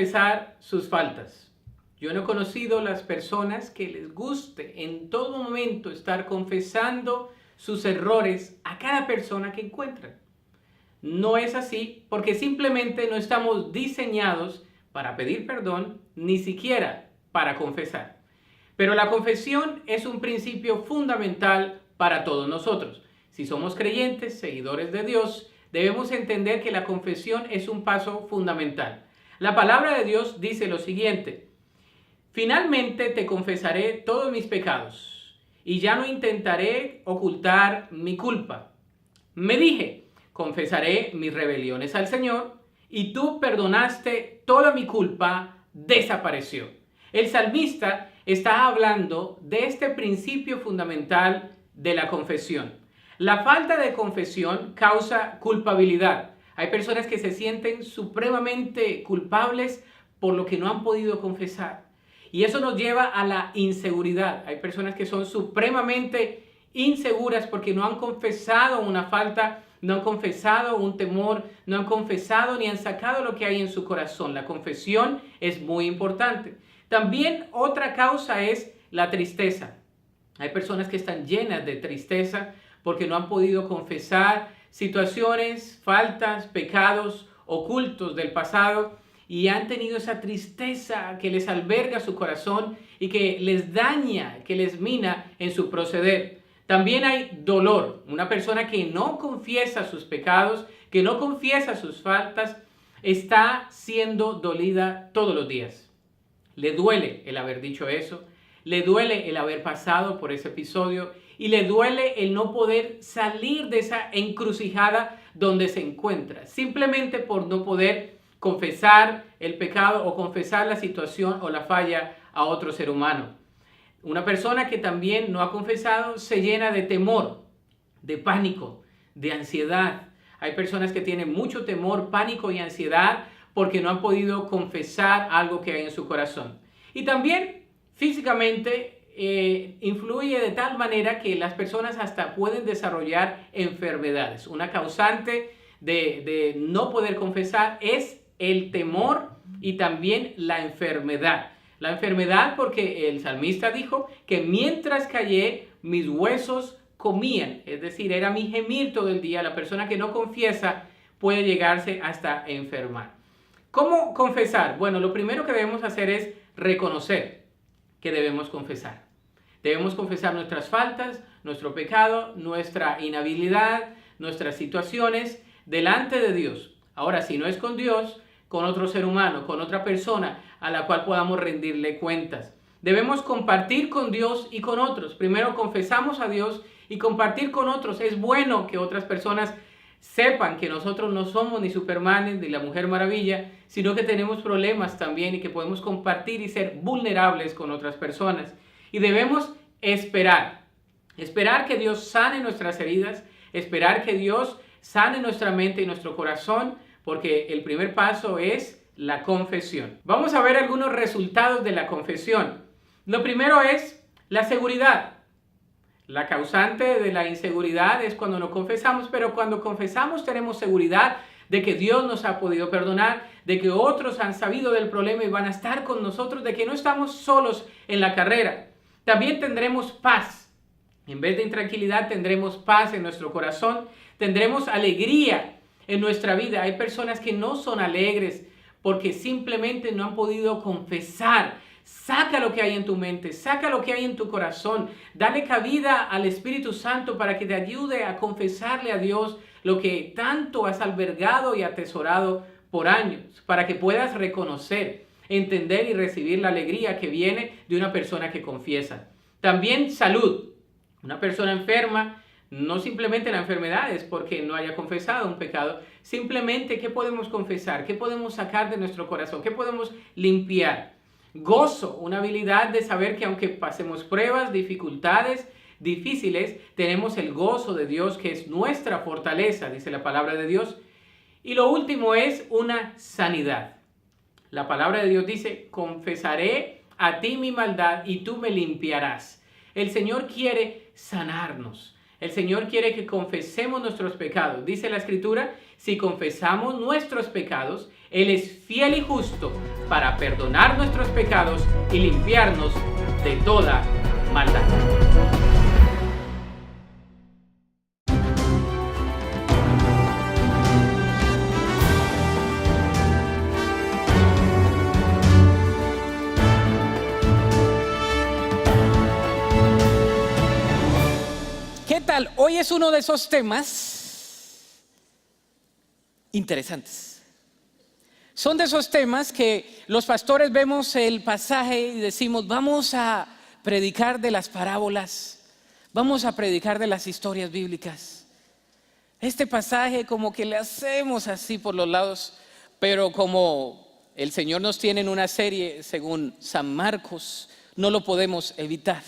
confesar sus faltas. Yo no he conocido las personas que les guste en todo momento estar confesando sus errores a cada persona que encuentran. No es así porque simplemente no estamos diseñados para pedir perdón, ni siquiera para confesar. Pero la confesión es un principio fundamental para todos nosotros. Si somos creyentes, seguidores de Dios, debemos entender que la confesión es un paso fundamental. La palabra de Dios dice lo siguiente: finalmente te confesaré todos mis pecados y ya no intentaré ocultar mi culpa. Me dije, confesaré mis rebeliones al Señor y tú perdonaste toda mi culpa, desapareció. El salmista está hablando de este principio fundamental de la confesión. La falta de confesión causa culpabilidad. Hay personas que se sienten supremamente culpables por lo que no han podido confesar. Y eso nos lleva a la inseguridad. Hay personas que son supremamente inseguras porque no han confesado una falta, no han confesado un temor, no han confesado ni han sacado lo que hay en su corazón. La confesión es muy importante. También otra causa es la tristeza. Hay personas que están llenas de tristeza porque no han podido confesar situaciones, faltas, pecados ocultos del pasado y han tenido esa tristeza que les alberga su corazón y que les daña, que les mina en su proceder. También hay dolor. Una persona que no confiesa sus pecados, que no confiesa sus faltas, está siendo dolida todos los días. Le duele el haber dicho eso, le duele el haber pasado por ese episodio y le duele el no poder salir de esa encrucijada donde se encuentra, simplemente por no poder confesar el pecado o confesar la situación o la falla a otro ser humano. Una persona que también no ha confesado se llena de temor, de pánico, de ansiedad. Hay personas que tienen mucho temor, pánico y ansiedad porque no han podido confesar algo que hay en su corazón. Y también físicamente influye de tal manera que las personas hasta pueden desarrollar enfermedades. Una causante de no poder confesar es el temor y también la enfermedad. La enfermedad porque el salmista dijo que mientras callé, mis huesos comían. Es decir, era mi gemir todo el día. La persona que no confiesa puede llegarse hasta enfermar. ¿Cómo confesar? Bueno, lo primero que debemos hacer es reconocer que debemos confesar. Debemos confesar nuestras faltas, nuestro pecado, nuestra inhabilidad, nuestras situaciones delante de Dios. Ahora, si no es con Dios, con otro ser humano, con otra persona a la cual podamos rendirle cuentas. Debemos compartir con Dios y con otros. Primero confesamos a Dios y compartir con otros. Es bueno que otras personas sepan que nosotros no somos ni Superman ni la Mujer Maravilla, sino que tenemos problemas también y que podemos compartir y ser vulnerables con otras personas. Y debemos esperar que Dios sane nuestras heridas, esperar que Dios sane nuestra mente y nuestro corazón, porque el primer paso es la confesión. Vamos a ver algunos resultados de la confesión. Lo primero es la seguridad. La causante de la inseguridad es cuando no confesamos, pero cuando confesamos tenemos seguridad de que Dios nos ha podido perdonar, de que otros han sabido del problema y van a estar con nosotros, de que no estamos solos en la carrera. También tendremos paz. En vez de intranquilidad tendremos paz en nuestro corazón, tendremos alegría en nuestra vida. Hay personas que no son alegres porque simplemente no han podido confesar. Saca lo que hay en tu mente, saca lo que hay en tu corazón, dale cabida al Espíritu Santo para que te ayude a confesarle a Dios lo que tanto has albergado y atesorado por años, para que puedas reconocer, entender y recibir la alegría que viene de una persona que confiesa. También salud. Una persona enferma, no simplemente la enfermedad es porque no haya confesado un pecado, simplemente qué podemos confesar, qué podemos sacar de nuestro corazón, qué podemos limpiar. Gozo, una habilidad de saber que aunque pasemos pruebas, dificultades difíciles, tenemos el gozo de Dios que es nuestra fortaleza, dice la palabra de Dios. Y lo último es una sanidad. La palabra de Dios dice, confesaré a ti mi maldad y tú me limpiarás. El Señor quiere sanarnos. El Señor quiere que confesemos nuestros pecados. Dice la Escritura, si confesamos nuestros pecados, Él es fiel y justo para perdonar nuestros pecados y limpiarnos de toda maldad. ¿Qué tal? Hoy es uno de esos temas interesantes. Son de esos temas que los pastores vemos el pasaje y decimos, vamos a predicar de las parábolas, vamos a predicar de las historias bíblicas. Este pasaje como que le hacemos así por los lados, pero como el Señor nos tiene en una serie según San Marcos, no lo podemos evitar.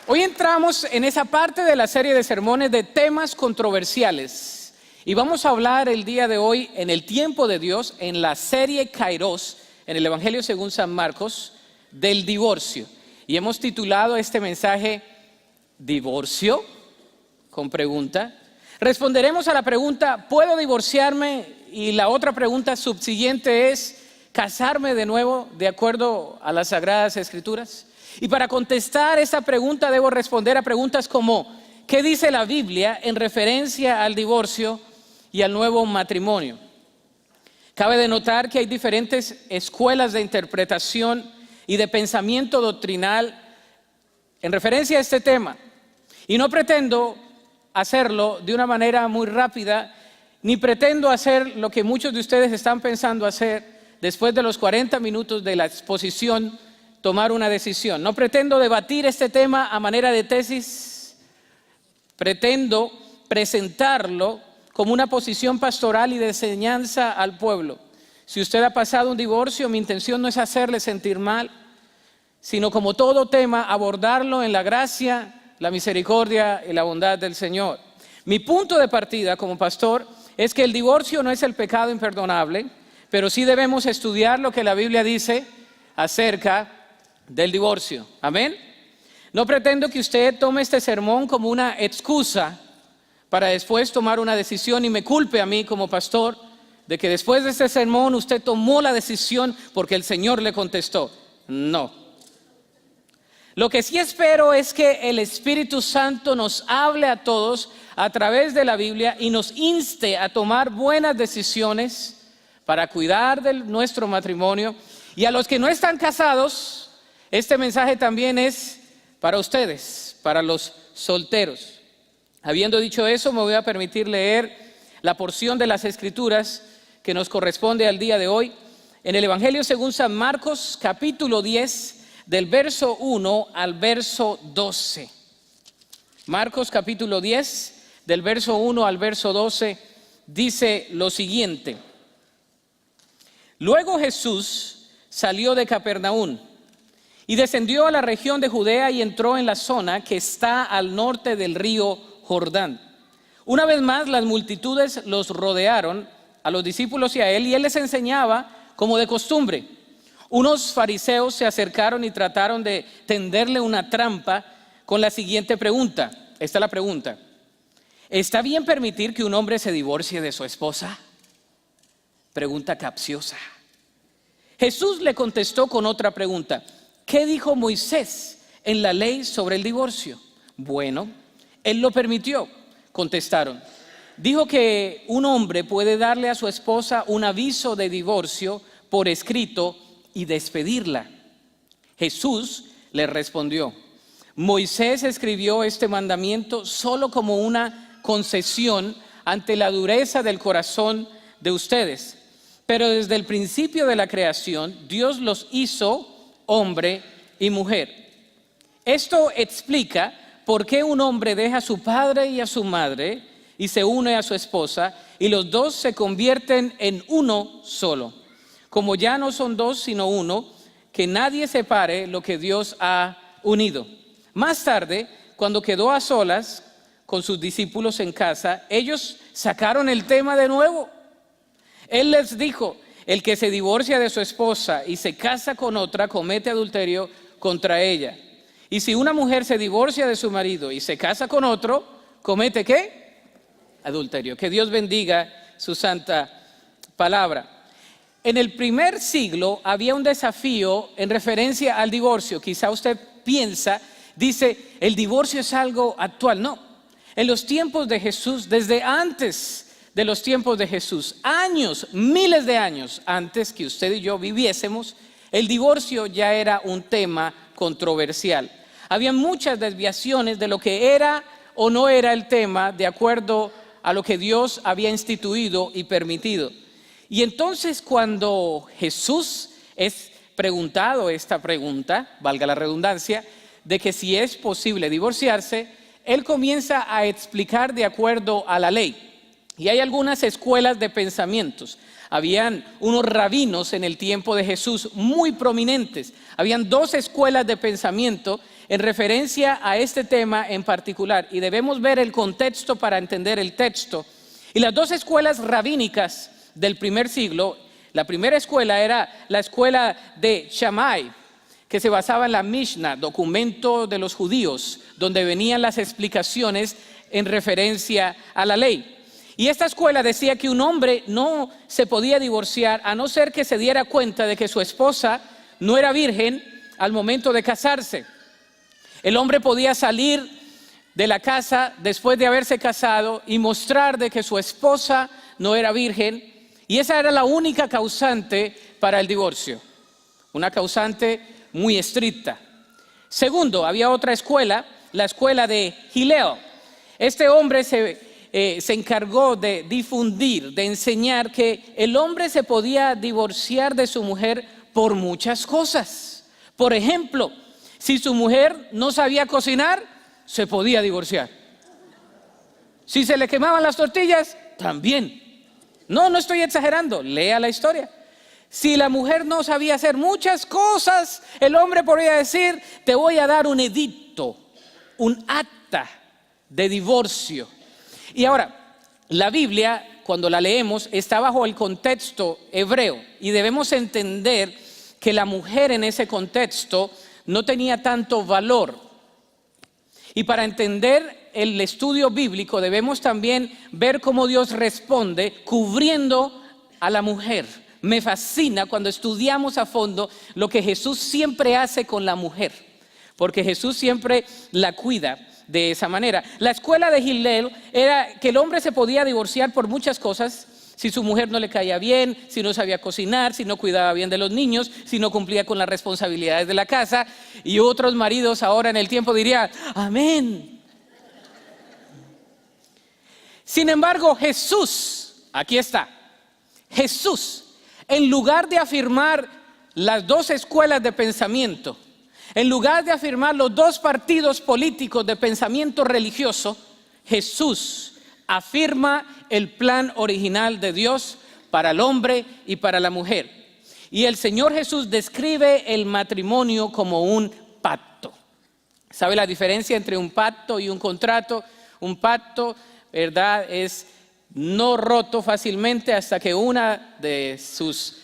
Hoy entramos en esa parte de la serie de sermones de temas controversiales y vamos a hablar el día de hoy en el tiempo de Dios, en la serie Kairos, en el Evangelio según San Marcos, del divorcio. Y hemos titulado este mensaje ¿Divorcio? Con pregunta. Responderemos a la pregunta ¿puedo divorciarme? Y la otra pregunta subsiguiente es ¿casarme de nuevo de acuerdo a las Sagradas Escrituras? Y para contestar esta pregunta debo responder a preguntas como ¿qué dice la Biblia en referencia al divorcio y al nuevo matrimonio? Cabe de notar que hay diferentes escuelas de interpretación y de pensamiento doctrinal en referencia a este tema. Y no pretendo hacerlo de una manera muy rápida, ni pretendo hacer lo que muchos de ustedes están pensando hacer después de los 40 minutos de la exposición, tomar una decisión. No pretendo debatir este tema a manera de tesis, pretendo presentarlo como una posición pastoral y de enseñanza al pueblo. Si usted ha pasado un divorcio, mi intención no es hacerle sentir mal, sino como todo tema, abordarlo en la gracia, la misericordia y la bondad del Señor. Mi punto de partida como pastor es que el divorcio no es el pecado imperdonable, pero sí debemos estudiar lo que la Biblia dice acerca del divorcio. Amén. No pretendo que usted tome este sermón como una excusa para después tomar una decisión y me culpe a mí como pastor de que después de este sermón usted tomó la decisión porque el Señor le contestó. No. Lo que sí espero es que el Espíritu Santo nos hable a todos a través de la Biblia y nos inste a tomar buenas decisiones para cuidar de nuestro matrimonio. Y a los que no están casados, este mensaje también es para ustedes, para los solteros. Habiendo dicho eso, me voy a permitir leer la porción de las Escrituras que nos corresponde al día de hoy en el Evangelio según San Marcos, capítulo 10, del verso 1 al verso 12. Marcos capítulo 10, del verso 1 al verso 12, dice lo siguiente: Luego Jesús salió de Capernaum y descendió a la región de Judea y entró en la zona que está al norte del río Jordán. Una vez más las multitudes los rodearon a los discípulos y a él les enseñaba como de costumbre. Unos fariseos se acercaron y trataron de tenderle una trampa con la siguiente pregunta. Esta es la pregunta: ¿está bien permitir que un hombre se divorcie de su esposa? Pregunta capciosa. Jesús le contestó con otra pregunta: ¿qué dijo Moisés en la ley sobre el divorcio? Bueno, él lo permitió, contestaron. Dijo que un hombre puede darle a su esposa un aviso de divorcio por escrito y despedirla. Jesús le respondió: Moisés escribió este mandamiento solo como una concesión ante la dureza del corazón de ustedes. Pero desde el principio de la creación, Dios los hizo hombre y mujer. Esto explica por qué un hombre deja a su padre y a su madre y se une a su esposa, y los dos se convierten en uno solo. Como ya no son dos sino uno, que nadie separe lo que Dios ha unido. Más tarde, cuando quedó a solas con sus discípulos en casa, ellos sacaron el tema de nuevo. Él les dijo: el que se divorcia de su esposa y se casa con otra comete adulterio contra ella. Y si una mujer se divorcia de su marido y se casa con otro, comete ¿qué? Adulterio. Que Dios bendiga su santa palabra. En el primer siglo había un desafío en referencia al divorcio. Quizá usted piensa, dice, el divorcio es algo actual. No, en los tiempos de Jesús, desde antes de los tiempos de Jesús, años, miles de años antes que usted y yo viviésemos, el divorcio ya era un tema controversial. Había muchas desviaciones de lo que era o no era el tema de acuerdo a lo que Dios había instituido y permitido. Y entonces cuando Jesús es preguntado esta pregunta, valga la redundancia, de que si es posible divorciarse, Él comienza a explicar de acuerdo a la ley. Y hay algunas escuelas de pensamientos. Habían unos rabinos en el tiempo de Jesús muy prominentes. Habían dos escuelas de pensamiento en referencia a este tema en particular. Y debemos ver el contexto para entender el texto. Y las dos escuelas rabínicas del primer siglo, la primera escuela era la escuela de Shammai, que se basaba en la Mishnah, documento de los judíos, donde venían las explicaciones en referencia a la ley. Y esta escuela decía que un hombre no se podía divorciar a no ser que se diera cuenta de que su esposa no era virgen al momento de casarse. El hombre podía salir de la casa después de haberse casado y mostrar de que su esposa no era virgen. Y esa era la única causante para el divorcio, una causante muy estricta. Segundo, había otra escuela, la escuela de Hillel. Este hombre se encargó de difundir, de enseñar que el hombre se podía divorciar de su mujer por muchas cosas. Por ejemplo, si su mujer no sabía cocinar, se podía divorciar. Si se le quemaban las tortillas, también. No estoy exagerando, lea la historia. Si la mujer no sabía hacer muchas cosas, el hombre podría decir, te voy a dar un edicto, un acta de divorcio. Y ahora, la Biblia, cuando la leemos, está bajo el contexto hebreo. Y debemos entender que la mujer en ese contexto no tenía tanto valor. Y para entender el estudio bíblico debemos también ver cómo Dios responde cubriendo a la mujer. Me fascina cuando estudiamos a fondo lo que Jesús siempre hace con la mujer, porque Jesús siempre la cuida de esa manera. La escuela de Hillel era que el hombre se podía divorciar por muchas cosas. Si su mujer no le caía bien, si no sabía cocinar, si no cuidaba bien de los niños, si no cumplía con las responsabilidades de la casa. Y otros maridos ahora en el tiempo dirían, amén. Sin embargo, Jesús, aquí está, Jesús, en lugar de afirmar las dos escuelas de pensamiento, en lugar de afirmar los dos partidos políticos de pensamiento religioso, Jesús afirma el plan original de Dios para el hombre y para la mujer. Y el Señor Jesús describe el matrimonio como un pacto. ¿Sabe la diferencia entre un pacto y un contrato? Un pacto, ¿verdad?, es no roto fácilmente hasta que una de sus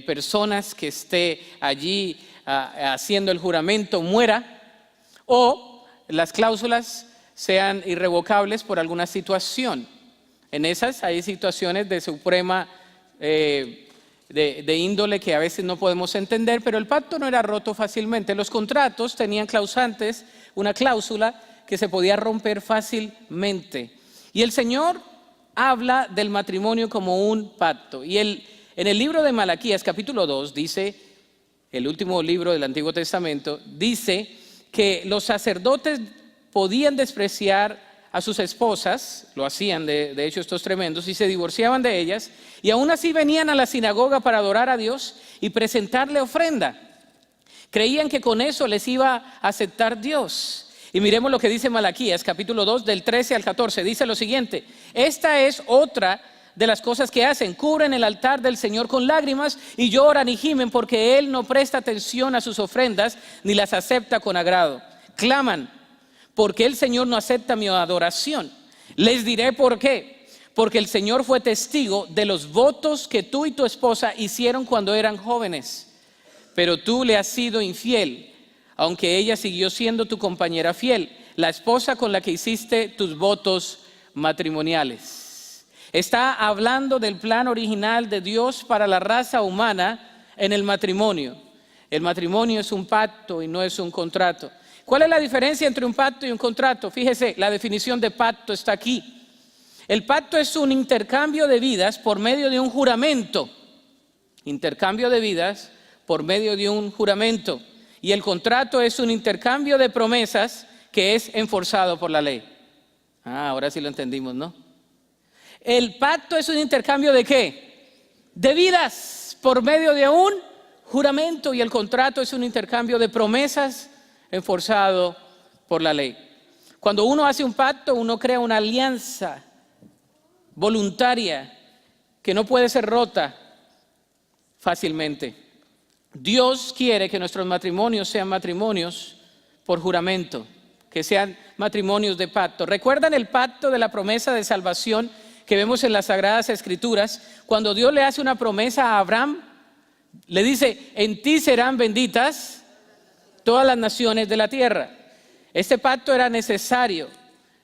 personas que esté allí haciendo el juramento muera, o las cláusulas sean irrevocables por alguna situación. En esas hay situaciones de suprema de índole que a veces no podemos entender, pero el pacto no era roto fácilmente. Los contratos tenían clausantes, una cláusula que se podía romper fácilmente. Y el Señor habla del matrimonio como un pacto. Y en el libro de Malaquías, capítulo 2, dice, el último libro del Antiguo Testamento, dice que los sacerdotes podían despreciar a sus esposas, lo hacían de hecho estos tremendos, y se divorciaban de ellas, y aún así venían a la sinagoga para adorar a Dios y presentarle ofrenda. Creían que con eso les iba a aceptar Dios. Y miremos lo que dice Malaquías, capítulo 2, del 13 al 14. Dice lo siguiente: esta es otra de las cosas que hacen. Cubren el altar del Señor con lágrimas y lloran y gimen porque Él no presta atención a sus ofrendas ni las acepta con agrado. Claman porque el Señor no acepta mi adoración. Les diré por qué. Porque el Señor fue testigo de los votos que tú y tu esposa hicieron cuando eran jóvenes. Pero tú le has sido infiel, aunque ella siguió siendo tu compañera fiel. la esposa con la que hiciste tus votos matrimoniales. Está hablando del plan original de Dios para la raza humana en el matrimonio. El matrimonio es un pacto y no es un contrato. ¿Cuál es la diferencia entre un pacto y un contrato? Fíjese, la definición de pacto está aquí. El pacto es un intercambio de vidas por medio de un juramento. Intercambio de vidas por medio de un juramento. Y el contrato es un intercambio de promesas que es enforzado por la ley. Ahora sí lo entendimos, ¿no? El pacto es un intercambio ¿de qué? De vidas por medio de un juramento, y el contrato es un intercambio de promesas enforzado por la ley. Cuando uno hace un pacto, uno crea una alianza voluntaria que no puede ser rota fácilmente. Dios quiere que nuestros matrimonios sean matrimonios por juramento, que sean matrimonios de pacto. ¿Recuerdan el pacto de la promesa de salvación que vemos en las Sagradas Escrituras? Cuando Dios le hace una promesa a Abraham, le dice: en ti serán benditas todas las naciones de la tierra. Este pacto era necesario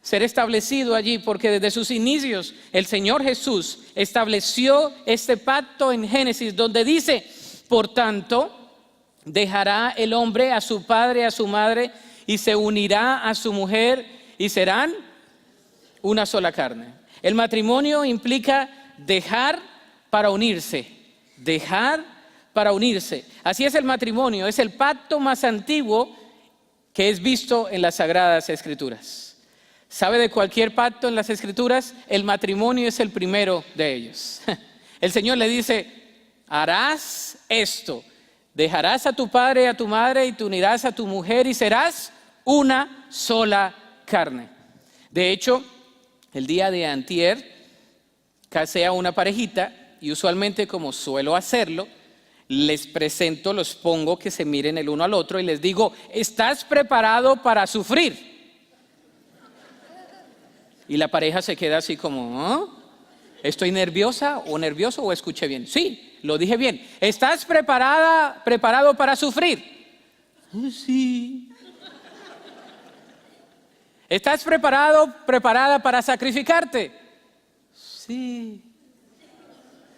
ser establecido allí, porque desde sus inicios el Señor Jesús estableció este pacto en Génesis, donde dice: por tanto, dejará el hombre a su padre y a su madre, y se unirá a su mujer, y serán una sola carne. El matrimonio implica dejar para unirse. Dejar para unirse. Así es el matrimonio, es el pacto más antiguo que es visto en las Sagradas Escrituras. ¿Sabe de cualquier pacto en las Escrituras? El matrimonio es el primero de ellos. El Señor le dice: harás esto, dejarás a tu padre y a tu madre, y te unirás a tu mujer, y serás una sola carne. De hecho, el día de antier casé a una parejita, y usualmente, como suelo hacerlo, les presento, los pongo que se miren el uno al otro y les digo: ¿estás preparado para sufrir? Y la pareja se queda así como: ¿ah? ¿Estoy nerviosa o nervioso o escuché bien? Sí, lo dije bien. ¿Estás preparado para sufrir? Sí. ¿Estás preparada para sacrificarte? Sí.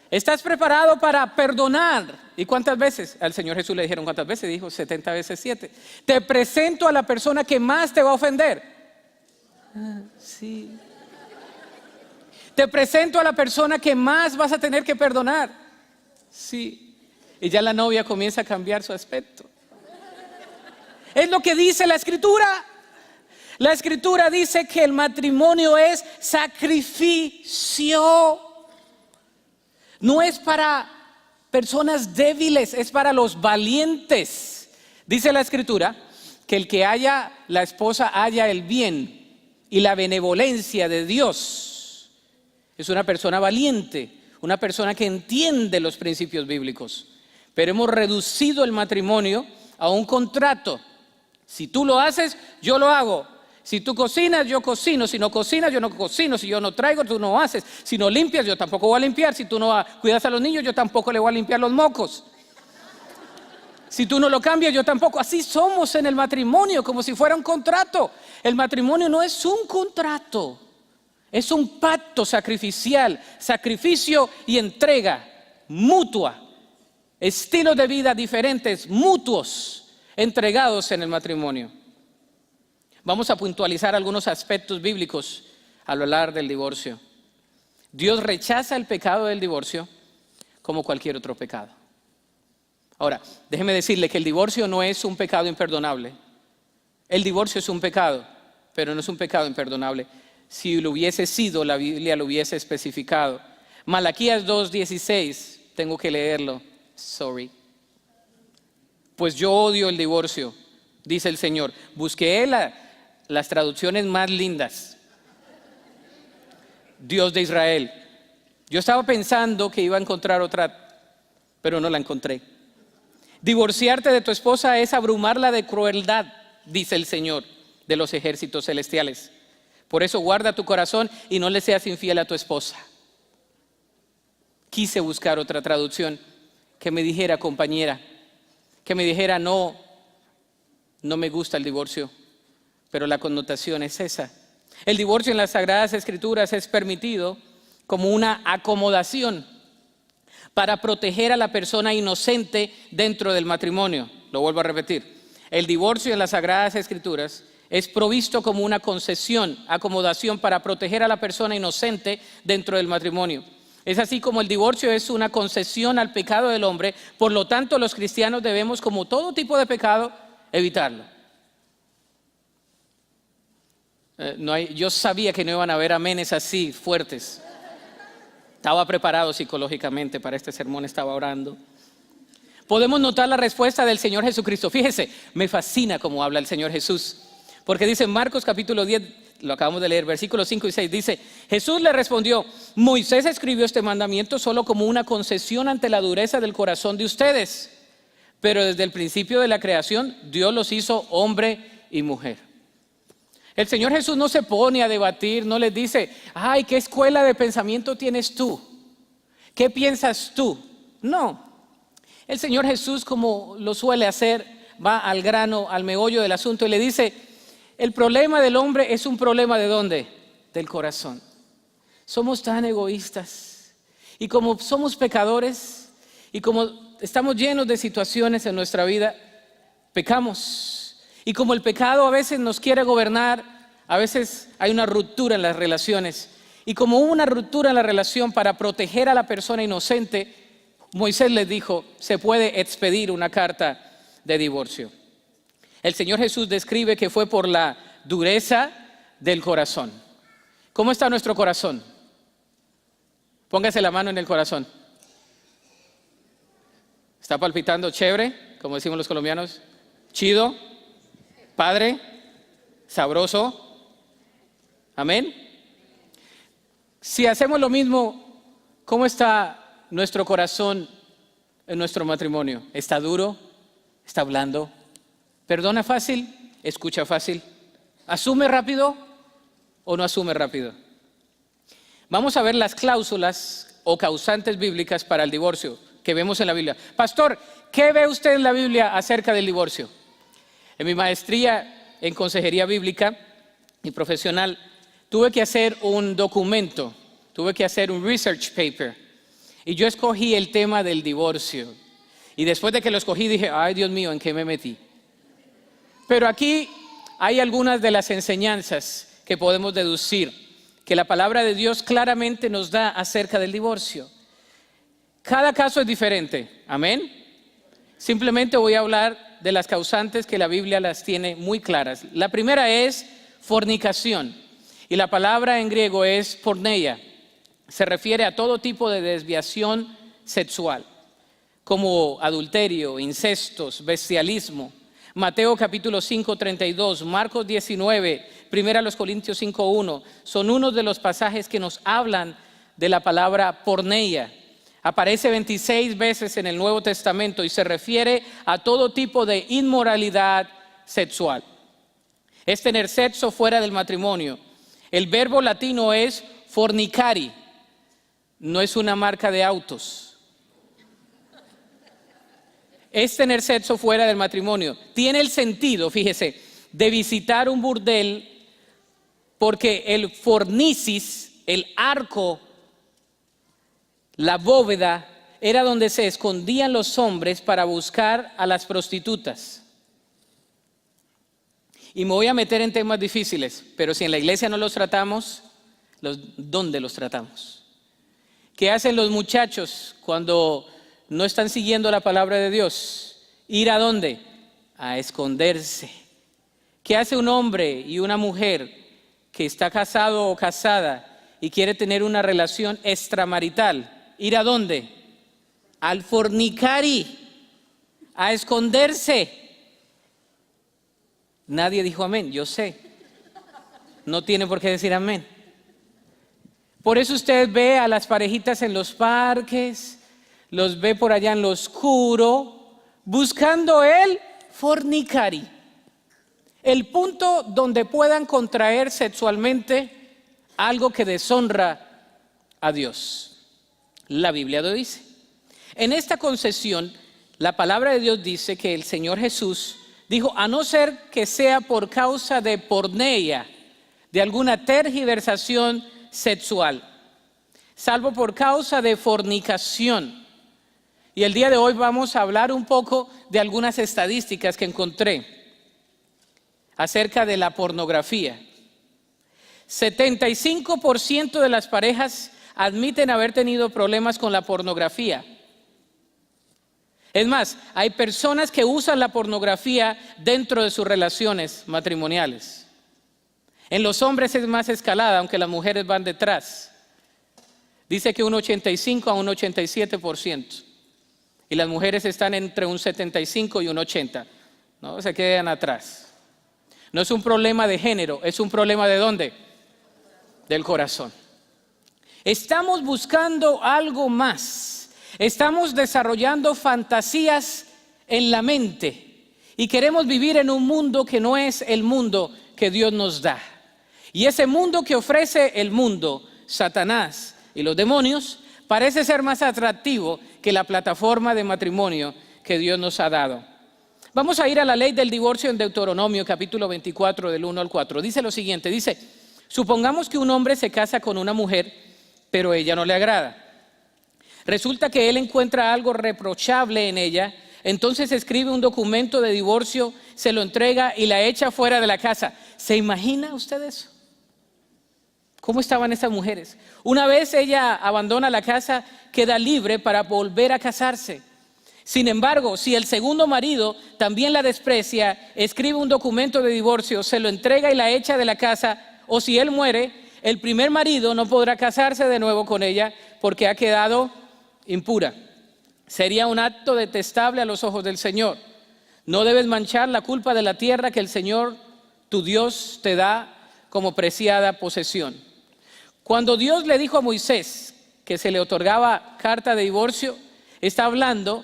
¿Estás preparado para perdonar? ¿Y cuántas veces? Al Señor Jesús le dijeron: ¿cuántas veces? Dijo: 70 veces 7. Te presento a la persona que más te va a ofender. Sí. Te presento a la persona que más vas a tener que perdonar. Sí. Y ya la novia comienza a cambiar su aspecto. Es lo que dice la Escritura. La Escritura dice que el matrimonio es sacrificio. No es para personas débiles, es para los valientes. Dice la Escritura que el que haya, la esposa haya el bien y la benevolencia de Dios. Es una persona valiente, una persona que entiende los principios bíblicos. Pero hemos reducido el matrimonio a un contrato. Si tú lo haces, yo lo hago. Si tú cocinas, yo cocino. Si no cocinas, yo no cocino. Si yo no traigo, tú no haces. Si no limpias, yo tampoco voy a limpiar. Si tú no cuidas a los niños, yo tampoco le voy a limpiar los mocos. Si tú no lo cambias, yo tampoco. Así somos en el matrimonio, como si fuera un contrato. El matrimonio no es un contrato, es un pacto sacrificial, sacrificio y entrega mutua. Estilos de vida diferentes, mutuos, entregados en el matrimonio. Vamos a puntualizar algunos aspectos bíblicos al hablar del divorcio. Dios rechaza el pecado del divorcio como cualquier otro pecado. Ahora, déjeme decirle que el divorcio no es un pecado imperdonable. El divorcio es un pecado, pero no es un pecado imperdonable. Si lo hubiese sido, la Biblia lo hubiese especificado. Malaquías 2:16, tengo que leerlo. Sorry. Pues yo odio el divorcio, dice el Señor. Busqué las traducciones más lindas. Dios de Israel. Yo estaba pensando que iba a encontrar otra, pero no la encontré. Divorciarte de tu esposa es abrumarla de crueldad, dice el Señor de los ejércitos celestiales. Por eso guarda tu corazón y no le seas infiel a tu esposa. Quise buscar otra traducción que me dijera compañera, que me dijera no me gusta el divorcio, pero la connotación es esa. El divorcio en las Sagradas Escrituras es permitido como una acomodación para proteger a la persona inocente dentro del matrimonio. Lo vuelvo a repetir. El divorcio en las Sagradas Escrituras es provisto como una concesión, acomodación para proteger a la persona inocente dentro del matrimonio. Es así como el divorcio es una concesión al pecado del hombre, por lo tanto los cristianos debemos, como todo tipo de pecado, evitarlo. Yo sabía que no iban a haber amenes así fuertes. Estaba preparado psicológicamente para este sermón, estaba orando. Podemos notar la respuesta del Señor Jesucristo. Fíjese, me fascina cómo habla el Señor Jesús. Porque dice en Marcos capítulo 10, lo acabamos de leer, versículos 5 y 6, dice: Jesús le respondió: Moisés escribió este mandamiento solo como una concesión ante la dureza del corazón de ustedes. Pero desde el principio de la creación, Dios los hizo hombre y mujer. El Señor Jesús no se pone a debatir, no les dice: ay, ¿qué escuela de pensamiento tienes tú? ¿Qué piensas tú? No. El Señor Jesús, como lo suele hacer, va al grano, al meollo del asunto y le dice: el problema del hombre es un problema ¿de dónde? Del corazón. Somos tan egoístas y como somos pecadores y como estamos llenos de situaciones en nuestra vida, pecamos. Y como el pecado a veces nos quiere gobernar, a veces hay una ruptura en las relaciones. Y como hubo una ruptura en la relación, para proteger a la persona inocente, Moisés les dijo: se puede expedir una carta de divorcio. El Señor Jesús describe que fue por la dureza del corazón. ¿Cómo está nuestro corazón? Póngase la mano en el corazón. ¿Está palpitando chévere, como decimos los colombianos? ¿Chido? ¿Padre? ¿Sabroso? ¿Amén? Si hacemos lo mismo, ¿cómo está nuestro corazón en nuestro matrimonio? ¿Está duro? ¿Está blando? ¿Perdona fácil? ¿Escucha fácil? ¿Asume rápido o no asume rápido? Vamos a ver las cláusulas o causantes bíblicas para el divorcio que vemos en la Biblia. Pastor, ¿qué ve usted en la Biblia acerca del divorcio? En mi maestría en consejería bíblica y profesional, tuve que hacer un documento, tuve que hacer un research paper. Y yo escogí el tema del divorcio. Y después de que lo escogí dije: ay, Dios mío, ¿en qué me metí? Pero aquí hay algunas de las enseñanzas que podemos deducir, que la palabra de Dios claramente nos da acerca del divorcio. Cada caso es diferente, amén. Simplemente voy a hablar de las causantes que la Biblia las tiene muy claras. La primera es fornicación, y la palabra en griego es porneia. Se refiere a todo tipo de desviación sexual, como adulterio, incestos, bestialismo. Mateo capítulo 5, 32, Marcos 19, 1 Corintios 5, 1, son unos de los pasajes que nos hablan de la palabra porneia. Aparece 26 veces en el Nuevo Testamento y se refiere a todo tipo de inmoralidad sexual. Es tener sexo fuera del matrimonio. El verbo latino es fornicari, no es una marca de autos. Es tener sexo fuera del matrimonio. Tiene el sentido, fíjese, de visitar un burdel, porque el fornicis, el arco, la bóveda, era donde se escondían los hombres para buscar a las prostitutas. Y me voy a meter en temas difíciles, pero si en la iglesia no los tratamos, ¿dónde los tratamos? ¿Qué hacen los muchachos cuando no están siguiendo la palabra de Dios? ¿Ir a dónde? A esconderse. ¿Qué hace un hombre y una mujer que está casado o casada y quiere tener una relación extramarital? ¿Ir a dónde? Al fornicari, a esconderse. Nadie dijo amén, yo sé. No tiene por qué decir amén. Por eso usted ve a las parejitas en los parques, los ve por allá en lo oscuro, buscando el fornicari, el punto donde puedan contraer sexualmente algo que deshonra a Dios. La Biblia lo dice. En esta concesión, la palabra de Dios dice que el Señor Jesús Dijo, a no ser que sea por causa de porneia, de alguna tergiversación sexual, salvo por causa de fornicación. Y el día de hoy vamos a hablar un poco de algunas estadísticas que encontré acerca de la pornografía. 75% de las parejas admiten haber tenido problemas con la pornografía. Es más, hay personas que usan la pornografía dentro de sus relaciones matrimoniales. En los hombres es más escalada, aunque las mujeres van detrás. Dice que un 85 a un 87%. Y las mujeres están entre un 75 y un 80. No se quedan atrás. No es un problema de género, es un problema ¿de dónde? Del corazón. Estamos buscando algo más. Estamos desarrollando fantasías en la mente y queremos vivir en un mundo que no es el mundo que Dios nos da. Y ese mundo que ofrece el mundo, Satanás y los demonios, parece ser más atractivo que la plataforma de matrimonio que Dios nos ha dado. Vamos a ir a la ley del divorcio en Deuteronomio capítulo 24 del 1 al 4. Dice lo siguiente, dice, supongamos que un hombre se casa con una mujer, pero ella no le agrada. Resulta que él encuentra algo reprochable en ella, entonces escribe un documento de divorcio, se lo entrega y la echa fuera de la casa. ¿Se imagina usted eso? ¿Cómo estaban estas mujeres? Una vez ella abandona la casa, queda libre para volver a casarse. Sin embargo, si el segundo marido también la desprecia, escribe un documento de divorcio, se lo entrega y la echa de la casa, o si él muere, el primer marido no podrá casarse de nuevo con ella porque ha quedado impura. Sería un acto detestable a los ojos del Señor. No debes manchar la culpa de la tierra que el Señor, tu Dios, te da como preciada posesión. Cuando Dios le dijo a Moisés que se le otorgaba carta de divorcio, está hablando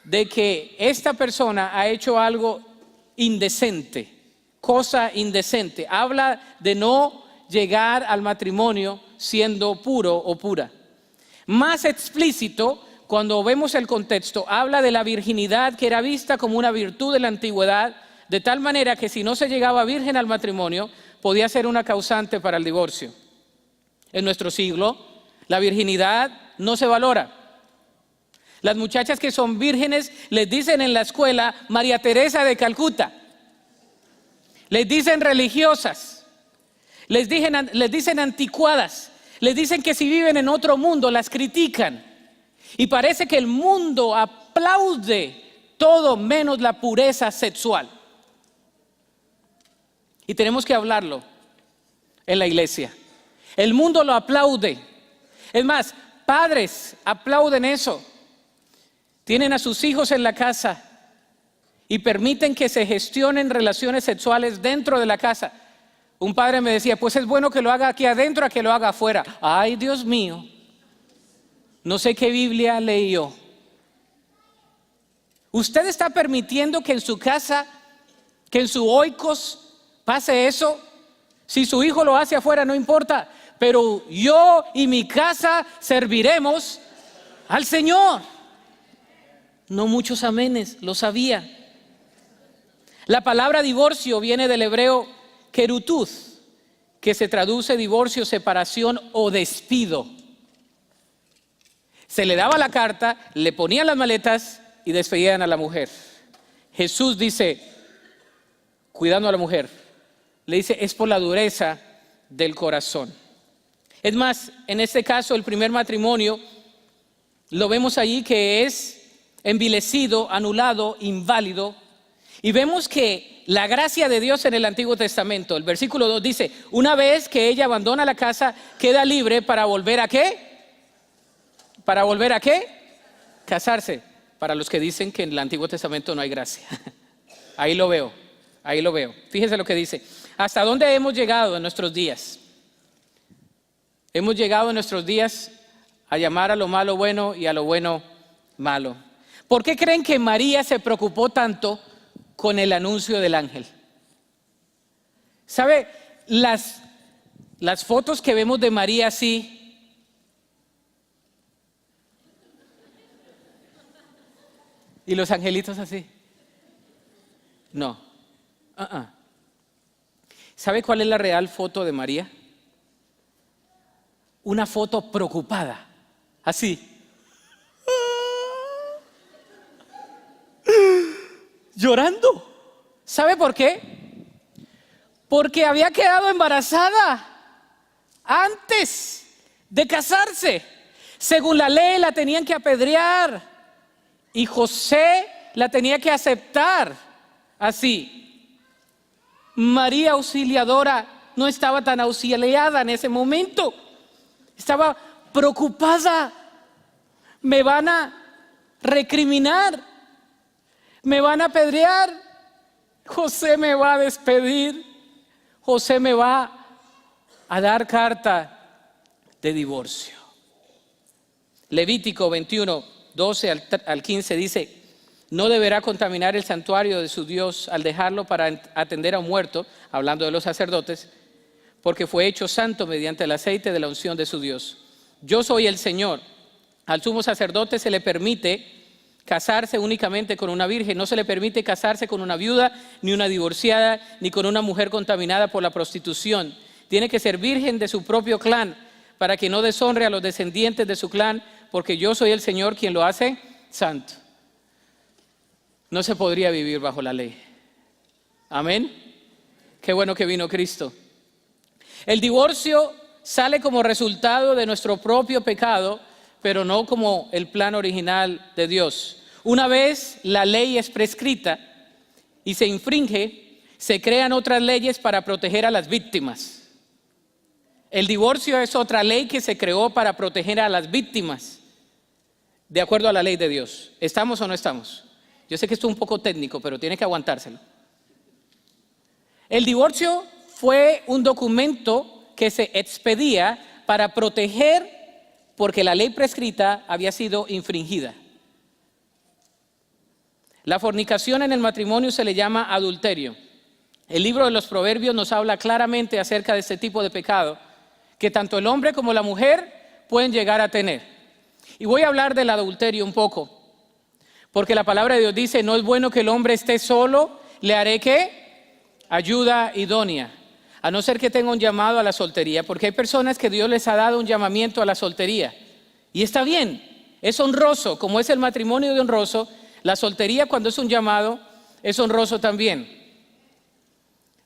de que esta persona ha hecho algo indecente, cosa indecente. Habla de no llegar al matrimonio siendo puro o pura. Más explícito, cuando vemos el contexto, habla de la virginidad que era vista como una virtud de la antigüedad, de tal manera que si no se llegaba virgen al matrimonio, podía ser una causante para el divorcio. En nuestro siglo, la virginidad no se valora. Las muchachas que son vírgenes les dicen en la escuela María Teresa de Calcuta, les dicen religiosas, les dicen anticuadas, les dicen que si viven en otro mundo las critican. Y parece que el mundo aplaude todo menos la pureza sexual. Y tenemos que hablarlo en la iglesia. El mundo lo aplaude. Es más, padres aplauden eso. Tienen a sus hijos en la casa y permiten que se gestionen relaciones sexuales dentro de la casa. Un padre me decía, pues es bueno que lo haga aquí adentro a que lo haga afuera. Ay, Dios mío, no sé qué Biblia leyó. ¿Usted está permitiendo que en su casa, que en su oikos pase eso? Si su hijo lo hace afuera no importa, pero yo y mi casa serviremos al Señor. No muchos amenes, lo sabía. La palabra divorcio viene del hebreo querutuz, que se traduce divorcio, separación o despido. Se le daba la carta, le ponían las maletas y despedían a la mujer. Jesús dice, cuidando a la mujer, le dice, es por la dureza del corazón. Es más, en este caso, el primer matrimonio, lo vemos allí que es envilecido, anulado, inválido. Y vemos que la gracia de Dios en el Antiguo Testamento, el versículo 2 dice, una vez que ella abandona la casa, queda libre para volver ¿a qué? ¿Para volver a qué? Casarse. Para los que dicen que en el Antiguo Testamento no hay gracia. Ahí lo veo. Fíjense lo que dice. ¿Hasta dónde hemos llegado en nuestros días? Hemos llegado en nuestros días a llamar a lo malo bueno y a lo bueno malo. ¿Por qué creen que María se preocupó tanto con el anuncio del ángel? ¿Sabe? Las fotos que vemos de María así, y los angelitos así, No. ¿Sabe cuál es la real foto de María? Una foto preocupada, así. Llorando. ¿Sabe por qué? Porque había quedado embarazada antes de casarse. Según la ley la tenían que apedrear y José la tenía que aceptar así. María Auxiliadora no estaba tan auxiliada en ese momento. Estaba preocupada. Me van a recriminar, me van a apedrear, José me va a despedir, José me va a dar carta de divorcio. Levítico 21, 12 al 15 dice: no deberá contaminar el santuario de su Dios al dejarlo para atender a un muerto, hablando de los sacerdotes, porque fue hecho santo mediante el aceite de la unción de su Dios. Yo soy el Señor. Al sumo sacerdote se le permite casarse únicamente con una virgen, no se le permite casarse con una viuda, ni una divorciada, ni con una mujer contaminada por la prostitución. Tiene que ser virgen de su propio clan, para que no deshonre a los descendientes de su clan, porque yo soy el Señor quien lo hace santo. No se podría vivir bajo la ley. Amén. Qué bueno que vino Cristo. El divorcio sale como resultado de nuestro propio pecado, pero no como el plan original de Dios. Una vez la ley es prescrita y se infringe, se crean otras leyes para proteger a las víctimas. El divorcio es otra ley que se creó para proteger a las víctimas, de acuerdo a la ley de Dios. ¿Estamos o no estamos? Yo sé que esto es un poco técnico, pero tiene que aguantárselo. El divorcio fue un documento que se expedía para proteger, porque la ley prescrita había sido infringida. La fornicación en el matrimonio se le llama adulterio. El libro de los Proverbios nos habla claramente acerca de este tipo de pecado que tanto el hombre como la mujer pueden llegar a tener. Y voy a hablar del adulterio un poco, porque la palabra de Dios dice: no es bueno que el hombre esté solo, le haré ¿qué? Ayuda idónea. A no ser que tenga un llamado a la soltería, porque hay personas que Dios les ha dado un llamamiento a la soltería. Y está bien, es honroso, como es el matrimonio de honroso, la soltería cuando es un llamado es honroso también.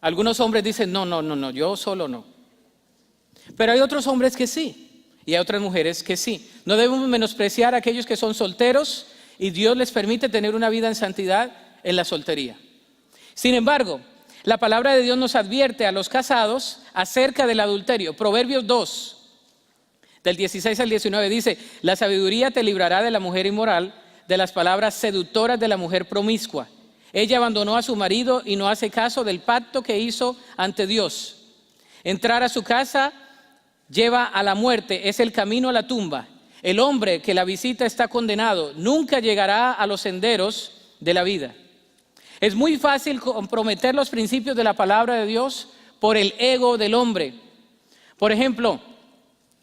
Algunos hombres dicen: no, yo solo no. Pero hay otros hombres que sí, y hay otras mujeres que sí. No debemos menospreciar a aquellos que son solteros y Dios les permite tener una vida en santidad en la soltería. Sin embargo, la palabra de Dios nos advierte a los casados acerca del adulterio. Proverbios 2, del 16 al 19 dice: la sabiduría te librará de la mujer inmoral, de las palabras seductoras de la mujer promiscua. Ella abandonó a su marido y no hace caso del pacto que hizo ante Dios. Entrar a su casa lleva a la muerte, es el camino a la tumba. El hombre que la visita está condenado, nunca llegará a los senderos de la vida. Es muy fácil comprometer los principios de la palabra de Dios por el ego del hombre. Por ejemplo,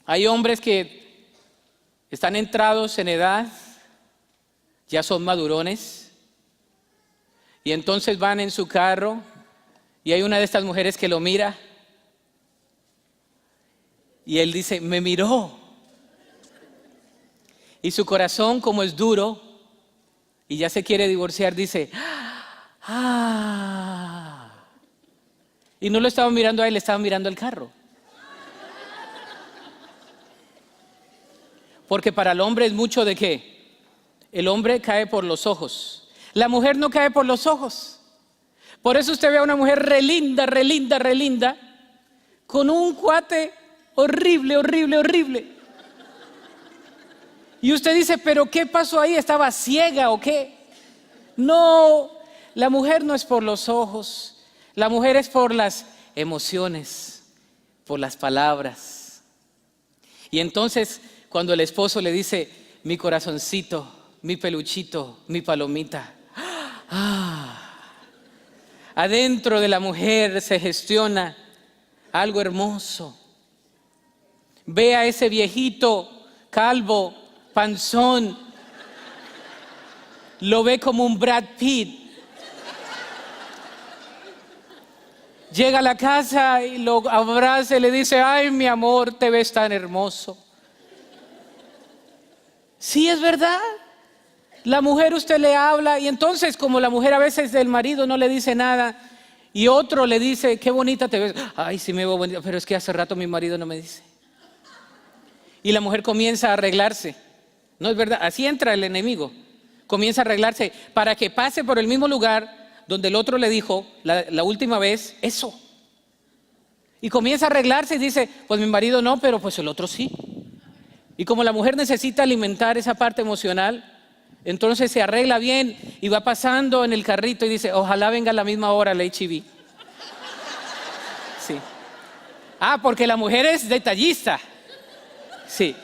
hay hombres que están entrados en edad, ya son madurones, y entonces van en su carro y hay una de estas mujeres que lo mira y él dice: me miró. Y su corazón, como es duro y ya se quiere divorciar, dice: y no lo estaba mirando a él, le estaba mirando el carro. Porque para el hombre es mucho de qué. El hombre cae por los ojos. La mujer no cae por los ojos. Por eso usted ve a una mujer re linda, con un cuate horrible. Y usted dice: ¿pero qué pasó ahí? ¿Estaba ciega o qué? No, la mujer no es por los ojos. La mujer es por las emociones, por las palabras. Y entonces, cuando el esposo le dice: mi corazoncito, mi peluchito, mi palomita, adentro de la mujer se gestiona algo hermoso. Ve a ese viejito calvo, panzón, lo ve como un Brad Pitt. Llega a la casa y lo abraza y le dice, ay, mi amor, te ves tan hermoso. Sí, es verdad. La mujer usted le habla y entonces como la mujer a veces del marido no le dice nada y otro le dice, qué bonita te ves. Ay, sí me veo bonita, pero es que hace rato mi marido no me dice. Y la mujer comienza a arreglarse. No es verdad, así entra el enemigo. Comienza a arreglarse para que pase por el mismo lugar donde el otro le dijo la última vez eso. Y comienza a arreglarse y dice, pues mi marido no, pero pues el otro sí. Y como la mujer necesita alimentar esa parte emocional, entonces se arregla bien y va pasando en el carrito y dice, ojalá venga a la misma hora el H-E-B. Sí. Ah, porque la mujer es detallista. Sí.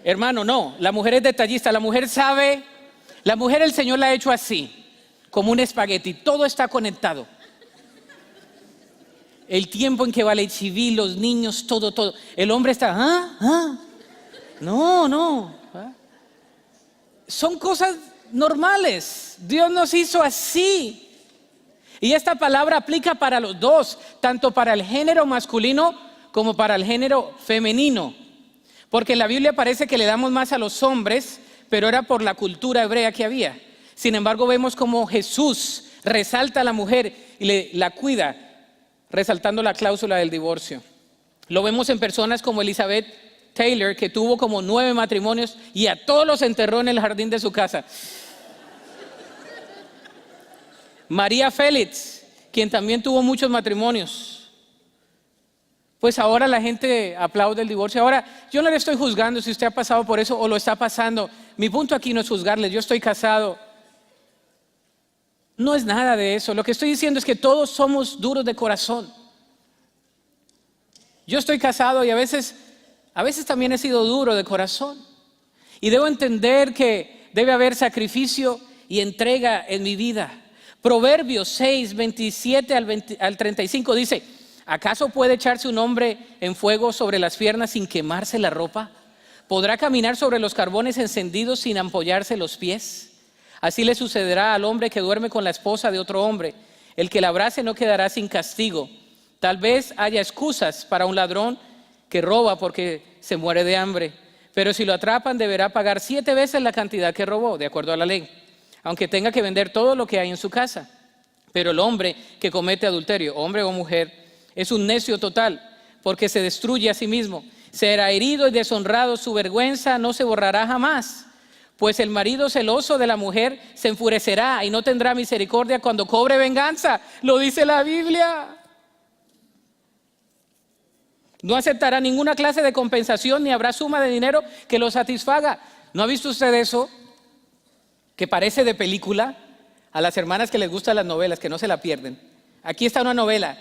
Hermano, no, la mujer es detallista, la mujer sabe, la mujer el Señor la ha hecho así, como un espagueti, todo está conectado. El tiempo en que va el H-E-B, los niños, todo. El hombre está, no. Son cosas normales. Dios nos hizo así. Y esta palabra aplica para los dos, tanto para el género masculino como para el género femenino. Porque en la Biblia parece que le damos más a los hombres, pero era por la cultura hebrea que había. Sin embargo, vemos como Jesús resalta a la mujer y la cuida, resaltando la cláusula del divorcio. Lo vemos en personas como Elizabeth Taylor, que tuvo como 9 matrimonios y a todos los enterró en el jardín de su casa. María Félix, quien también tuvo muchos matrimonios. Pues ahora la gente aplaude el divorcio. Ahora, yo no le estoy juzgando si usted ha pasado por eso o lo está pasando. Mi punto aquí no es juzgarle, yo estoy casado. No es nada de eso. Lo que estoy diciendo es que todos somos duros de corazón. Yo estoy casado y a veces también he sido duro de corazón. Y debo entender que debe haber sacrificio y entrega en mi vida. Proverbios 6, 27 al 35 dice, ¿acaso puede echarse un hombre en fuego sobre las piernas sin quemarse la ropa? ¿Podrá caminar sobre los carbones encendidos sin ampollarse los pies? Así le sucederá al hombre que duerme con la esposa de otro hombre. El que la abrace no quedará sin castigo. Tal vez haya excusas para un ladrón que roba porque se muere de hambre. Pero si lo atrapan deberá pagar 7 veces la cantidad que robó, de acuerdo a la ley, aunque tenga que vender todo lo que hay en su casa. Pero el hombre que comete adulterio, hombre o mujer, es un necio total, porque se destruye a sí mismo. Será herido y deshonrado, su vergüenza no se borrará jamás. Pues el marido celoso de la mujer se enfurecerá y no tendrá misericordia cuando cobre venganza. Lo dice la Biblia. No aceptará ninguna clase de compensación ni habrá suma de dinero que lo satisfaga. ¿No ha visto usted eso? Que parece de película. A las hermanas que les gustan las novelas, que no se la pierden. Aquí está una novela.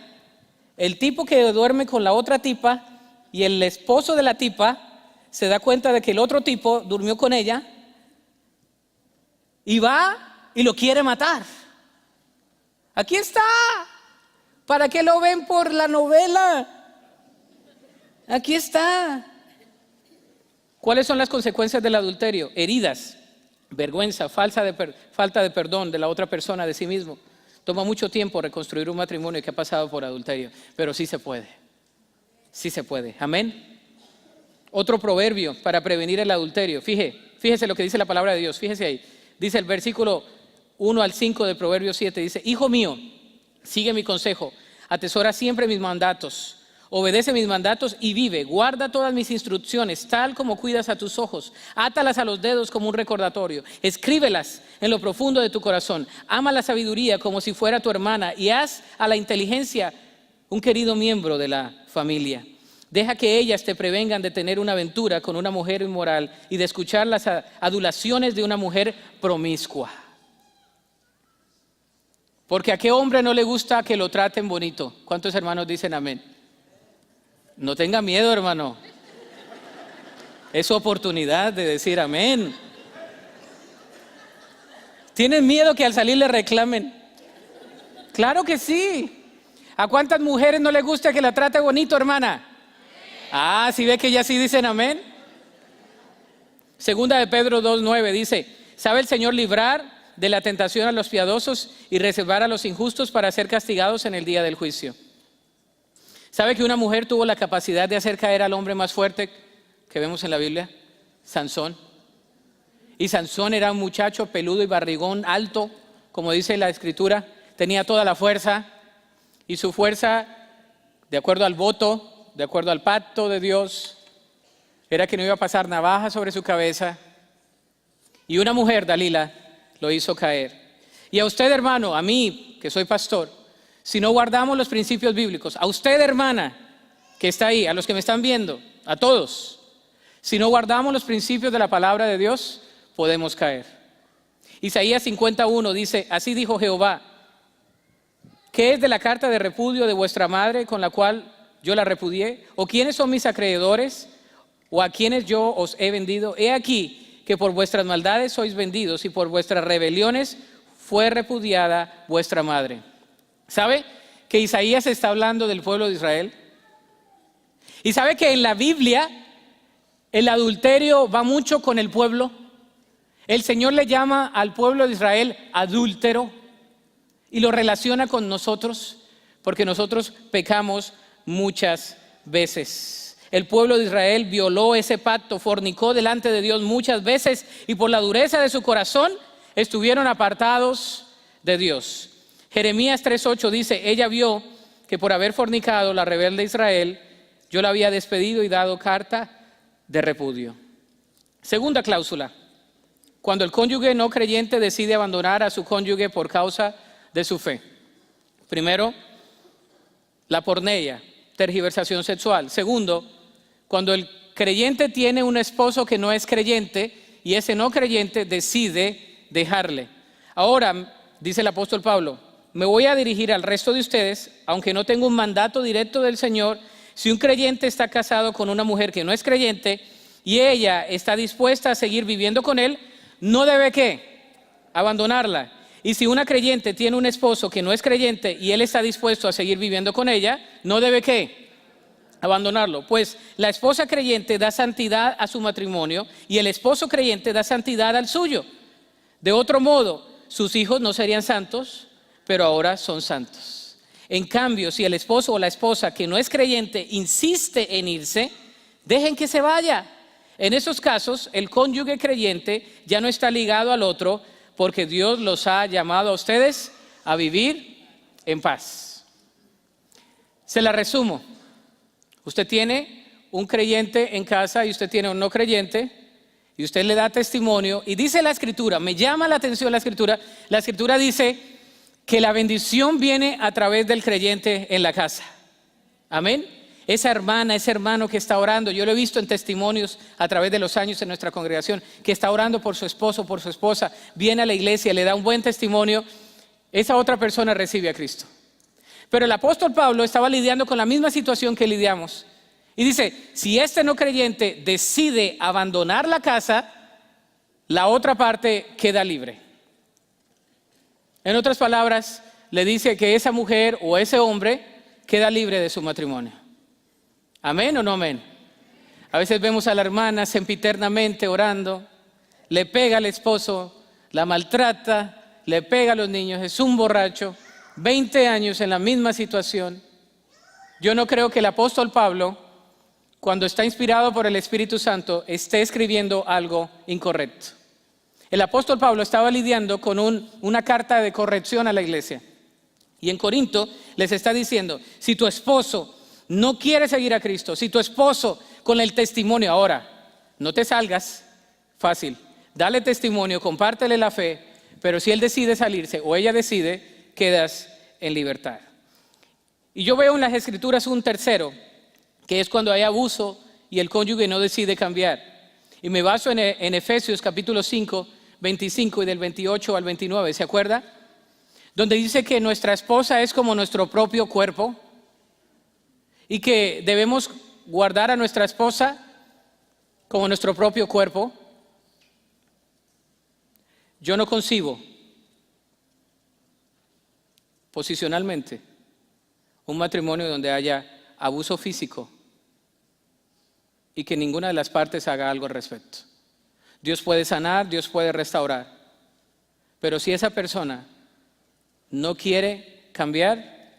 El tipo que duerme con la otra tipa y el esposo de la tipa se da cuenta de que el otro tipo durmió con ella y va y lo quiere matar. Aquí está. ¿Para qué lo ven por la novela? Aquí está. ¿Cuáles son las consecuencias del adulterio? Heridas, vergüenza, falta de perdón de la otra persona, de sí mismo. Toma mucho tiempo reconstruir un matrimonio que ha pasado por adulterio, pero sí se puede. Sí se puede. Amén. Otro proverbio para prevenir el adulterio. Fíjese lo que dice la palabra de Dios. Fíjese ahí. Dice el versículo 1 al 5 del Proverbio 7. Dice, hijo mío, sigue mi consejo, atesora siempre mis mandatos. Obedece mis mandatos y vive, guarda todas mis instrucciones, tal como cuidas a tus ojos. Átalas a los dedos como un recordatorio. Escríbelas en lo profundo de tu corazón. Ama la sabiduría como si fuera tu hermana y haz a la inteligencia un querido miembro de la familia. Deja que ellas te prevengan de tener una aventura con una mujer inmoral y de escuchar las adulaciones de una mujer promiscua. Porque a qué hombre no le gusta que lo traten bonito. ¿Cuántos hermanos dicen amén? No tenga miedo, hermano. Es su oportunidad de decir amén. ¿Tienen miedo que al salir le reclamen? Claro que sí. ¿A cuántas mujeres no les gusta que la trate bonito, hermana? Ah, ¿sí ve que ya sí dicen amén? Segunda de Pedro 2:9 dice, ¿sabe el Señor librar de la tentación a los piadosos y reservar a los injustos para ser castigados en el día del juicio? ¿Sabe que una mujer tuvo la capacidad de hacer caer al hombre más fuerte que vemos en la Biblia? Sansón. Y Sansón era un muchacho peludo y barrigón, alto, como dice la Escritura, tenía toda la fuerza, y su fuerza, de acuerdo al voto, de acuerdo al pacto de Dios, era que no iba a pasar navaja sobre su cabeza. Y una mujer, Dalila, lo hizo caer. Y a usted, hermano, a mí, que soy pastor, si no guardamos los principios bíblicos, a usted, hermana, que está ahí, a los que me están viendo, a todos, si no guardamos los principios de la palabra de Dios, podemos caer. Isaías 51 dice, así dijo Jehová, ¿qué es de la carta de repudio de vuestra madre con la cual yo la repudié? ¿O quiénes son mis acreedores? ¿O a quienes yo os he vendido? He aquí que por vuestras maldades sois vendidos y por vuestras rebeliones fue repudiada vuestra madre. ¿Sabe que Isaías está hablando del pueblo de Israel? Y sabe que en la Biblia el adulterio va mucho con el pueblo. El Señor le llama al pueblo de Israel adúltero y lo relaciona con nosotros porque nosotros pecamos muchas veces. El pueblo de Israel violó ese pacto, fornicó delante de Dios muchas veces y por la dureza de su corazón estuvieron apartados de Dios. Jeremías 3:8 dice, ella vio que por haber fornicado la rebelde Israel, yo la había despedido y dado carta de repudio. Segunda cláusula, cuando el cónyuge no creyente decide abandonar a su cónyuge por causa de su fe. Primero, la porneia, tergiversación sexual. Segundo, cuando el creyente tiene un esposo que no es creyente y ese no creyente decide dejarle. Ahora, dice el apóstol Pablo, me voy a dirigir al resto de ustedes, aunque no tengo un mandato directo del Señor. Si un creyente está casado con una mujer que no es creyente y ella está dispuesta a seguir viviendo con él, no debe ¿qué? Abandonarla. Y si una creyente tiene un esposo que no es creyente y él está dispuesto a seguir viviendo con ella, no debe ¿qué? Abandonarlo. Pues la esposa creyente da santidad a su matrimonio y el esposo creyente da santidad al suyo. De otro modo, sus hijos no serían santos, pero ahora son santos. En cambio, si el esposo o la esposa que no es creyente insiste en irse, dejen que se vaya. En esos casos, el cónyuge creyente ya no está ligado al otro porque Dios los ha llamado a ustedes a vivir en paz. Se la resumo. Usted tiene un creyente en casa y usted tiene un no creyente y usted le da testimonio y dice la Escritura, me llama la atención la Escritura dice que la bendición viene a través del creyente en la casa. Amén. Esa hermana, ese hermano que está orando, yo lo he visto en testimonios a través de los años en nuestra congregación, que está orando por su esposo, por su esposa, viene a la iglesia, le da un buen testimonio, esa otra persona recibe a Cristo. Pero el apóstol Pablo estaba lidiando con la misma situación que lidiamos. Y dice, si este no creyente decide abandonar la casa, la otra parte queda libre. En otras palabras, le dice que esa mujer o ese hombre queda libre de su matrimonio. ¿Amén o no amén? A veces vemos a la hermana sempiternamente orando, le pega al esposo, la maltrata, le pega a los niños, es un borracho, 20 años en la misma situación. Yo no creo que el apóstol Pablo, cuando está inspirado por el Espíritu Santo, esté escribiendo algo incorrecto. El apóstol Pablo estaba lidiando con una carta de corrección a la iglesia. Y en Corinto les está diciendo, si tu esposo no quiere seguir a Cristo, si tu esposo con el testimonio, ahora, no te salgas fácil, dale testimonio, compártele la fe, pero si él decide salirse o ella decide, quedas en libertad. Y yo veo en las Escrituras un tercero, que es cuando hay abuso y el cónyuge no decide cambiar. Y me baso en Efesios capítulo 5, 25 y del 28 al 29, ¿se acuerda? Donde dice que nuestra esposa es como nuestro propio cuerpo y que debemos guardar a nuestra esposa como nuestro propio cuerpo. Yo no concibo posicionalmente un matrimonio donde haya abuso físico y que ninguna de las partes haga algo al respecto. Dios puede sanar, Dios puede restaurar, pero si esa persona no quiere cambiar,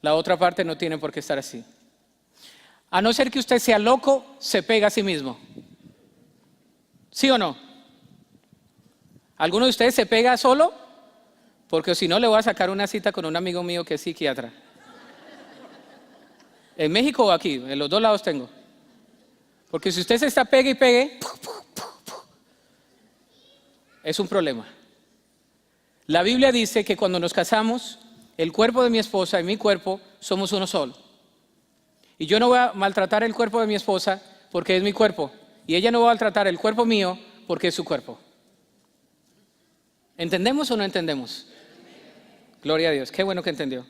la otra parte no tiene por qué estar así. A no ser que usted sea loco, se pega a sí mismo. ¿Sí o no? ¿Alguno de ustedes se pega solo? Porque si no, le voy a sacar una cita con un amigo mío que es psiquiatra. ¿En México o aquí? En los dos lados tengo. Porque si usted se está pegue y pegue, es un problema. La Biblia dice que cuando nos casamos, el cuerpo de mi esposa y mi cuerpo somos uno solo. Y yo no voy a maltratar el cuerpo de mi esposa porque es mi cuerpo. Y ella no va a maltratar el cuerpo mío porque es su cuerpo. ¿Entendemos o no entendemos? Gloria a Dios, qué bueno que entendió.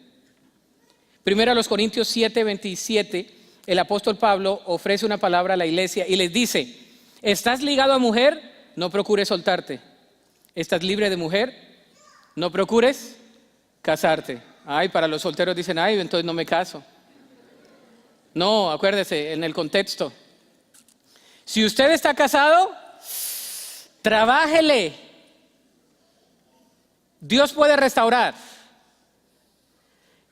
Primero a los Corintios 7:27, el apóstol Pablo ofrece una palabra a la iglesia y les dice: ¿estás ligado a mujer? No procures soltarte. ¿Estás libre de mujer? No procures casarte. Ay, para los solteros dicen, ay, entonces no me caso. No, acuérdese, en el contexto. Si usted está casado, trabájele. Dios puede restaurar.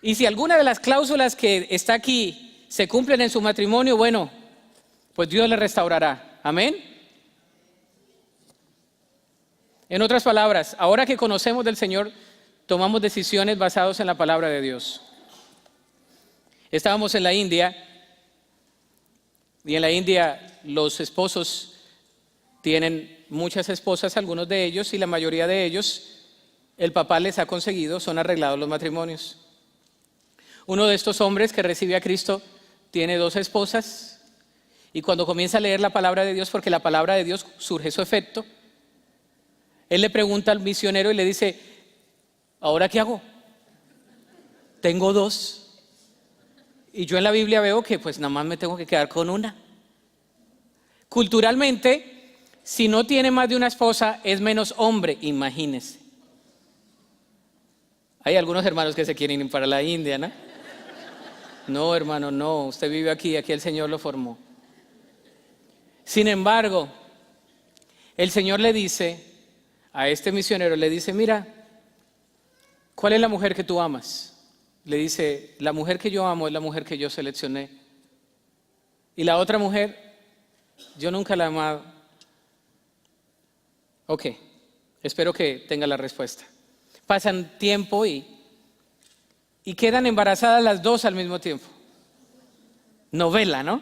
Y si alguna de las cláusulas que está aquí se cumplen en su matrimonio, bueno, pues Dios le restaurará. Amén. En otras palabras, ahora que conocemos del Señor, tomamos decisiones basadas en la palabra de Dios. Estábamos en la India y en la India los esposos tienen muchas esposas, algunos de ellos, y la mayoría de ellos, el papá les ha conseguido, son arreglados los matrimonios. Uno de estos hombres que recibe a Cristo tiene 2 esposas y cuando comienza a leer la palabra de Dios, porque la palabra de Dios surge su efecto, él le pregunta al misionero y le dice: ¿ahora qué hago? Tengo 2 y yo en la Biblia veo que pues nada más me tengo que quedar con una. Culturalmente, si no tiene más de una esposa es menos hombre, imagínese. Hay algunos hermanos que se quieren ir para la India, ¿no? No, hermano, no, usted vive aquí el Señor lo formó. Sin embargo, el Señor le dice a este misionero, le dice: mira, ¿cuál es la mujer que tú amas? Le dice: la mujer que yo amo es la mujer que yo seleccioné. Y la otra mujer, yo nunca la he amado. Ok, espero que tenga la respuesta. Pasan tiempo y quedan embarazadas las 2 al mismo tiempo. Novela, ¿no?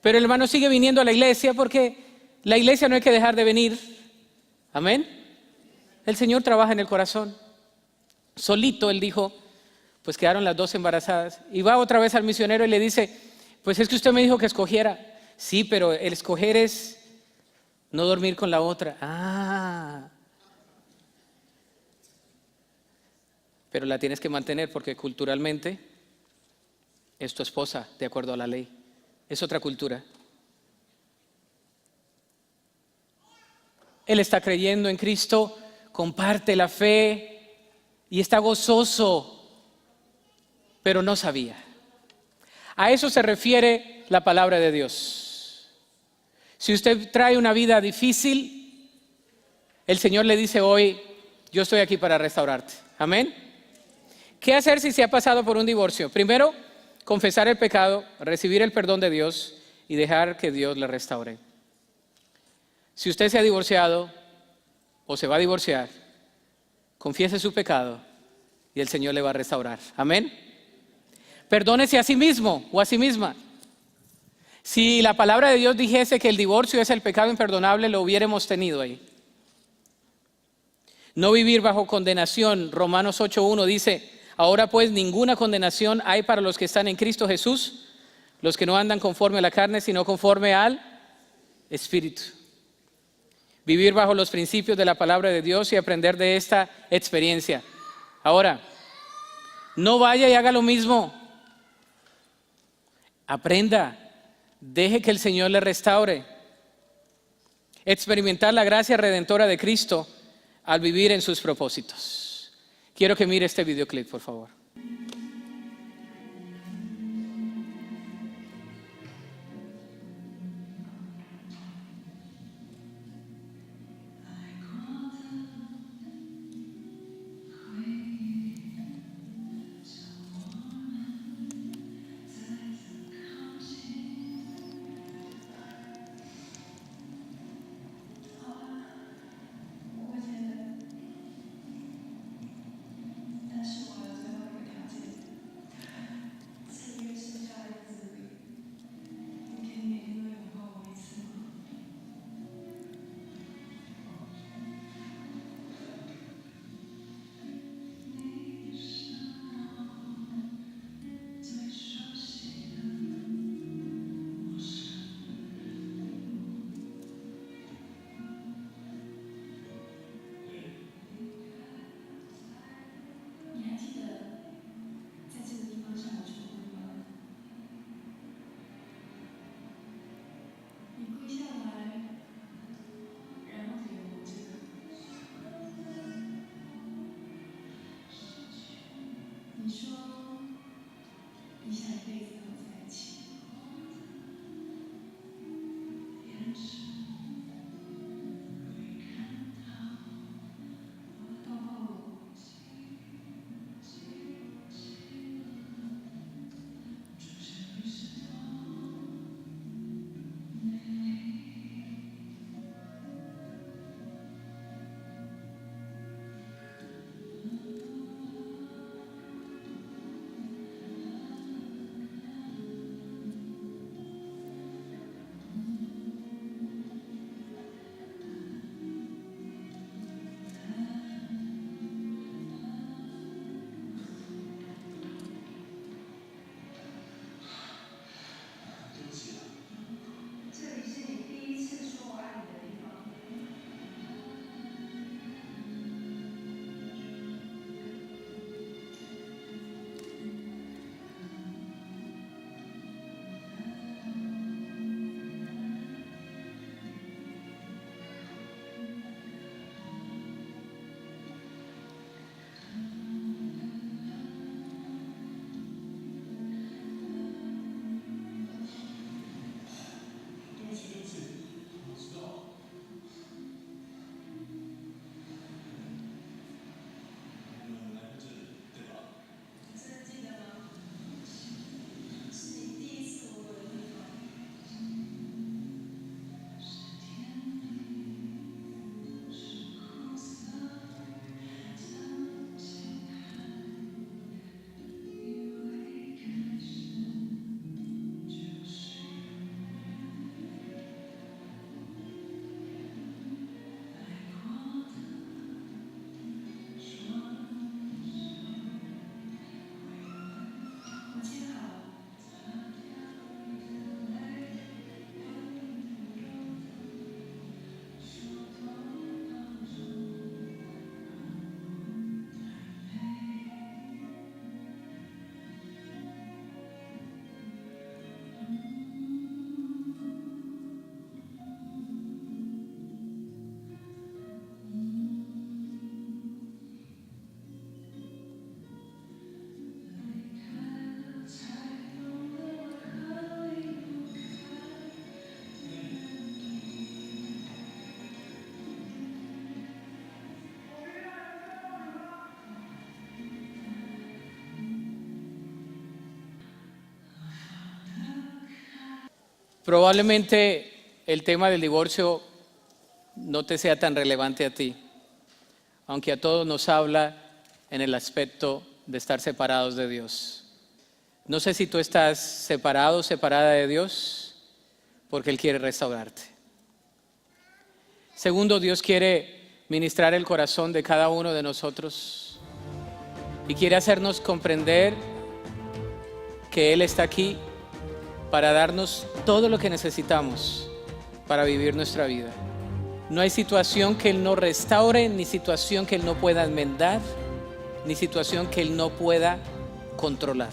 Pero el hermano sigue viniendo a la iglesia porque la iglesia no hay que dejar de venir. Amén. El Señor trabaja en el corazón. Solito él dijo, pues quedaron las 2 embarazadas. Y va otra vez al misionero y le dice: pues es que usted me dijo que escogiera. Sí, pero el escoger es no dormir con la otra. Pero la tienes que mantener porque culturalmente es tu esposa, de acuerdo a la ley. Es otra cultura. Él está creyendo en Cristo, comparte la fe y está gozoso, pero no sabía. A eso se refiere la palabra de Dios. Si usted trae una vida difícil, el Señor le dice hoy: yo estoy aquí para restaurarte. Amén. ¿Qué hacer si se ha pasado por un divorcio? Primero, confesar el pecado, recibir el perdón de Dios y dejar que Dios le restaure. Si usted se ha divorciado o se va a divorciar, confiese su pecado y el Señor le va a restaurar. Amén. Perdónese a sí mismo o a sí misma. Si la palabra de Dios dijese que el divorcio es el pecado imperdonable, lo hubiéramos tenido ahí. No vivir bajo condenación. Romanos 8:1 dice: ahora pues ninguna condenación hay para los que están en Cristo Jesús, los que no andan conforme a la carne, sino conforme al Espíritu. Vivir bajo los principios de la palabra de Dios y aprender de esta experiencia. Ahora, no vaya y haga lo mismo. Aprenda, deje que el Señor le restaure. Experimentar la gracia redentora de Cristo al vivir en sus propósitos. Quiero que mire este videoclip, por favor. Probablemente el tema del divorcio no te sea tan relevante a ti, aunque a todos nos habla en el aspecto de estar separados de Dios. No sé si tú estás separado o separada de Dios, porque Él quiere restaurarte. Segundo, Dios quiere ministrar el corazón de cada uno de nosotros y quiere hacernos comprender que Él está aquí para darnos todo lo que necesitamos para vivir nuestra vida. No hay situación que Él no restaure, ni situación que Él no pueda enmendar, ni situación que Él no pueda controlar.